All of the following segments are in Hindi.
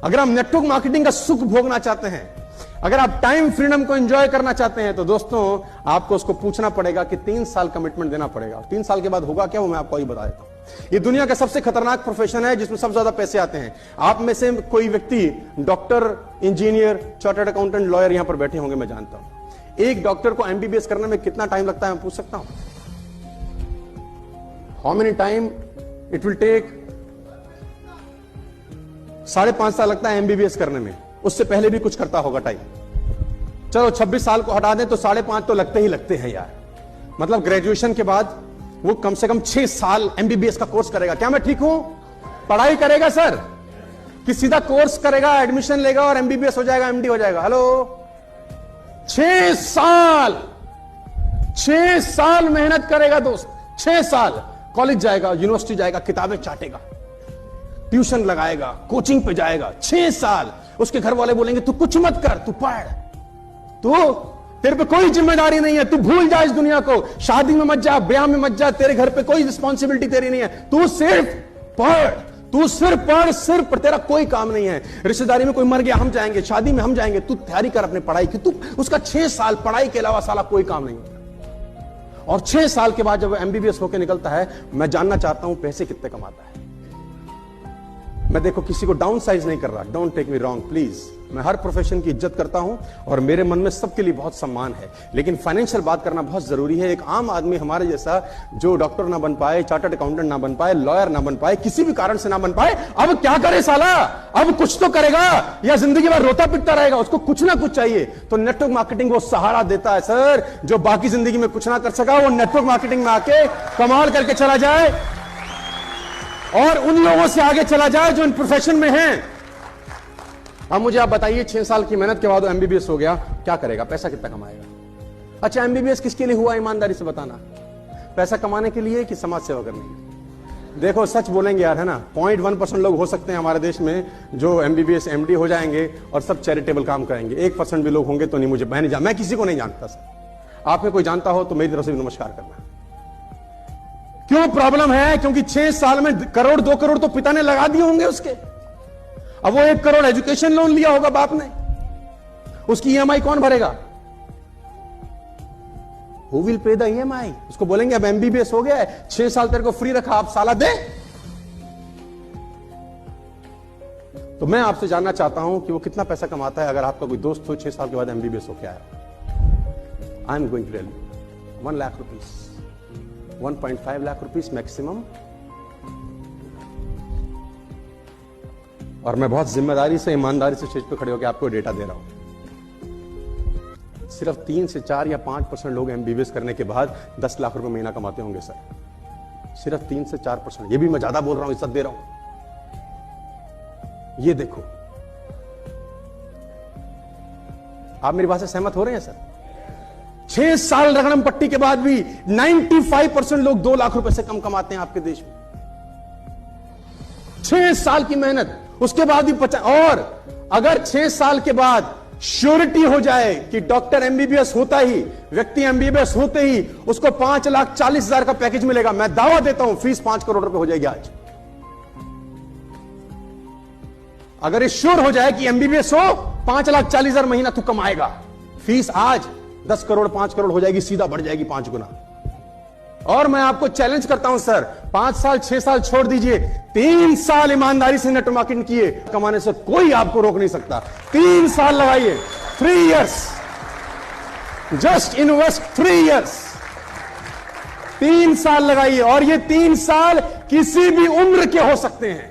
अगर आप नेटवर्क मार्केटिंग का सुख भोगना चाहते हैं, अगर आप टाइम फ्रीडम को एंजॉय करना चाहते हैं, तो दोस्तों आपको उसको पूछना पड़ेगा कि 3 साल कमिटमेंट देना पड़ेगा। 3 साल के बाद होगा क्या, वो मैं आपको ही बता देता हूं। ये दुनिया का सबसे खतरनाक प्रोफेशन है जिसमें सबसे ज्यादा पैसे आते हैं। आप में से कोई व्यक्ति doctor, engineer, chartered accountant, lawyer यहां पर बैठे होंगे, मैं जानता हूं। एक डॉक्टर को एमबीबीएस करने में कितना टाइम लगता है, मैं पूछ सकता हूं? How many time it will take? 5.5 साल लगता है एमबीबीएस करने में। उससे पहले भी कुछ करता होगा टाइम। चलो 26 साल को हटा दें तो 5.5 तो लगते ही लगते हैं यार। मतलब ग्रेजुएशन के बाद वो कम से कम 6 साल एमबीबीएस का कोर्स करेगा। क्या मैं ठीक हूं? पढ़ाई करेगा सर कि सीधा कोर्स करेगा, एडमिशन लेगा और एमबीबीएस हो जाएगा, एमडी हो जाएगा? हेलो, 6 साल 6 साल मेहनत करेगा दोस्त। 6 साल कॉलेज जाएगा, यूनिवर्सिटी जाएगा, किताबें चाटेगा, ट्यूशन लगाएगा, कोचिंग पे जाएगा। 6 साल। उसके घर वाले बोलेंगे तू कुछ मत कर, तू पढ़, तू, तेरे पे कोई जिम्मेदारी नहीं है, तू भूल जा इस दुनिया को, शादी में मत जा, ब्याह में मत जा, तेरे घर पे कोई रिस्पॉन्सिबिलिटी तेरी नहीं है, तू सिर्फ पढ़, तू सिर्फ पढ़, सिर्फ तेरा कोई काम नहीं है। रिश्तेदारी में कोई मर गया, हम जाएंगे, शादी में हम जाएंगे, तू तैयारी कर अपने पढ़ाई की। तू उसका 6 साल पढ़ाई के अलावा साला कोई काम नहीं होता। और 6 साल के बाद जब एमबीबीएस होकर निकलता है, मैं जानना चाहता हूं पैसे कितने कमाता है। मैं देखो किसी को डाउन साइज नहीं कर रहा, don't take me wrong please. मैं हर प्रोफेशन की इज्जत करता हूं और मेरे मन में सबके लिए बहुत सम्मान है, लेकिन फाइनेंशियल बात करना बहुत जरूरी है। एक आम आदमी हमारे जैसा जो डॉक्टर ना बन पाए, चार्टर्ड अकाउंटेंट ना बन पाए, लॉयर ना बन पाए, किसी भी कारण से ना बन पाए, अब क्या करे साला? अब कुछ तो करेगा या जिंदगी भर रोता पिटता रहेगा? उसको कुछ ना कुछ चाहिए। तो नेटवर्क मार्केटिंग वो सहारा देता है सर। जो बाकी जिंदगी में कुछ ना कर सका, वो नेटवर्क मार्केटिंग में आके कमाल करके चला जाए और उन लोगों से आगे चला जाए जो इन प्रोफेशन में हैं। अब मुझे आप बताइए, 6 साल की मेहनत के बाद एमबीबीएस हो गया, क्या करेगा? पैसा कितना कमाएगा? अच्छा, एमबीबीएस किसके लिए हुआ, ईमानदारी से बताना? पैसा कमाने के लिए कि समाज सेवा करने के लिए? देखो सच बोलेंगे यार, है ना, 0.1% लोग हो सकते हैं हमारे देश में जो एमबीबीएस एमडी हो जाएंगे और सब चैरिटेबल काम करेंगे। 1% भी लोग होंगे तो नहीं, मैं किसी को नहीं जानता सर। आप में कोई जानता हो तो मेरी तरफ से भी नमस्कार करना। क्यों प्रॉब्लम है? क्योंकि 6 साल में 1 करोड़ 2 करोड़ तो पिता ने लगा दिए होंगे उसके। अब वो 1 करोड़ एजुकेशन लोन लिया होगा बाप ने, उसकी ईएमआई कौन भरेगा? Who will pay the EMI? उसको बोलेंगे अब एमबीबीएस हो गया है, 6 साल तेरे को फ्री रखा, आप साला दे। तो मैं आपसे जानना चाहता हूं कि वो कितना पैसा कमाता है। अगर आपका कोई दोस्त हो 6 साल के बाद एमबीबीएस हो क्या है, I am going to tell you 1 lakh rupees, 1.5 lakh rupees maximum. और मैं बहुत जिम्मेदारी से, ईमानदारी से स्टेज पे खड़े होकर आपको डेटा दे रहा हूं। सिर्फ 3 से 4 या 5% लोग एमबीबीएस करने के बाद 10 लाख रुपए महीना कमाते होंगे सर। सिर्फ 3 से 4%। ये भी मैं ज्यादा बोल रहा हूं, इज्जत दे रहा हूं। ये देखो, आप मेरी बात से सहमत हो रहे हैं सर? 6 साल रगड़म पट्टी के बाद भी 95% लोग 2 लाख रुपए से कम कमाते हैं आपके देश में। 6 साल की मेहनत, उसके बाद भी 50। और अगर 6 साल के बाद श्योरिटी हो जाए कि डॉक्टर एमबीबीएस होता ही, व्यक्ति एमबीबीएस होते ही उसको 5,40,000 का पैकेज मिलेगा, मैं दावा देता हूं फीस 5 करोड़ रुपए हो जाएगी आज। अगर ये श्योर हो जाए कि एमबीबीएस हो, 5,40,000 महीना तू कमाएगा, फीस आज 10 करोड़ 5 करोड़ हो जाएगी, सीधा बढ़ जाएगी 5 गुना। और मैं आपको चैलेंज करता हूं सर, 5 साल 6 साल छोड़ दीजिए, 3 साल ईमानदारी से नेटवर्क मार्केटिंग किए, कमाने से कोई आपको रोक नहीं सकता। 3 साल लगाइए, 3 इयर्स, जस्ट इन्वेस्ट 3 इयर्स, 3 साल लगाइए। और ये 3 साल किसी भी उम्र के हो सकते हैं,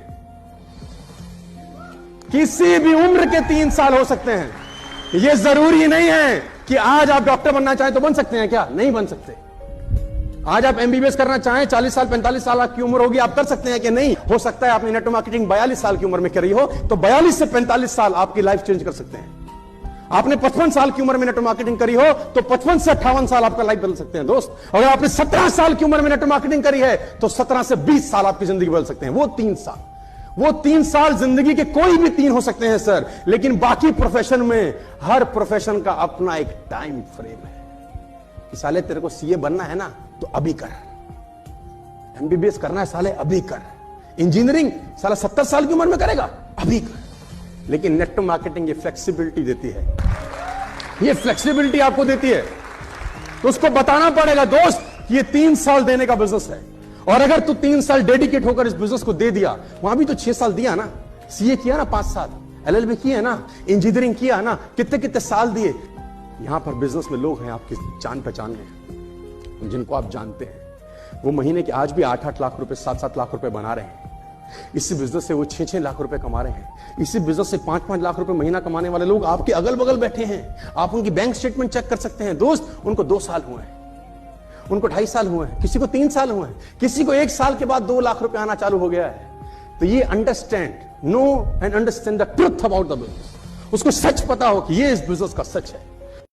किसी भी उम्र के 3 साल हो सकते हैं। ये जरूरी नहीं है कि आज आप डॉक्टर बनना चाहें तो बन सकते हैं, क्या नहीं बन सकते? आज आप एमबीबीएस करना चाहें, 40 साल 45 साल की उम्र होगी, आप कर सकते हैं कि नहीं? हो सकता है आपने नेटवर्क मार्केटिंग 42 साल की उम्र में करी हो, तो 42 से 45 साल आपकी लाइफ चेंज कर सकते हैं। आपने 55 साल की उम्र में नेटवर्क मार्केटिंग करी हो तो 55 से 58 साल आपका लाइफ बदल सकते हैं दोस्त। अगर आपने 17 साल की उम्र में नेटवर्क मार्केटिंग करी है तो 17 से 20 साल आपकी जिंदगी बदल सकते हैं। वो 3 साल जिंदगी के कोई भी 3 हो सकते हैं सर, लेकिन बाकी प्रोफेशन में हर प्रोफेशन का अपना एक टाइम फ्रेम है कि साले तेरे को सीए बनना है ना तो अभी कर, एमबीबीएस करना है साले अभी कर, इंजीनियरिंग साला 70 साल की उम्र में करेगा अभी कर, लेकिन नेटवर्क मार्केटिंग ये फ्लेक्सिबिलिटी देती है, ये फ्लेक्सिबिलिटी आपको देती है। तो उसको बताना पड़ेगा दोस्त ये 3 साल देने का बिजनेस है, और अगर तू 3 साल डेडिकेट होकर इस बिजनेस को दे दिया, वहां भी तो 6 साल दिया ना, सीए किया ना 5 साल, एलएलबी किया ना, इंजीनियरिंग किया ना, कितने कितने साल दिए। यहां पर बिजनेस में लोग हैं आपकी जान पहचान में, जिनको आप जानते हैं, वो महीने के आज भी 8-8 लाख रुपए 7-7 लाख रुपए बना रहे हैं। इसी बिजनेस से वो 6-6 लाख रुपए कमा रहे हैं। इसी बिजनेस से 5-5 लाख रुपए महीना कमाने वाले लोग आपके अगल बगल बैठे हैं। आप उनकी बैंक स्टेटमेंट चेक कर सकते हैं दोस्त, उनको 2 साल हुए हैं, उनको 2.5 साल हुए हैं, किसी को 3 साल हुए हैं, किसी को 1 साल के बाद 2 लाख रुपए आना चालू हो गया है। तो ये understand, no and understand the truth about the business, उसको सच पता हो कि ये इस बिजनेस का सच है।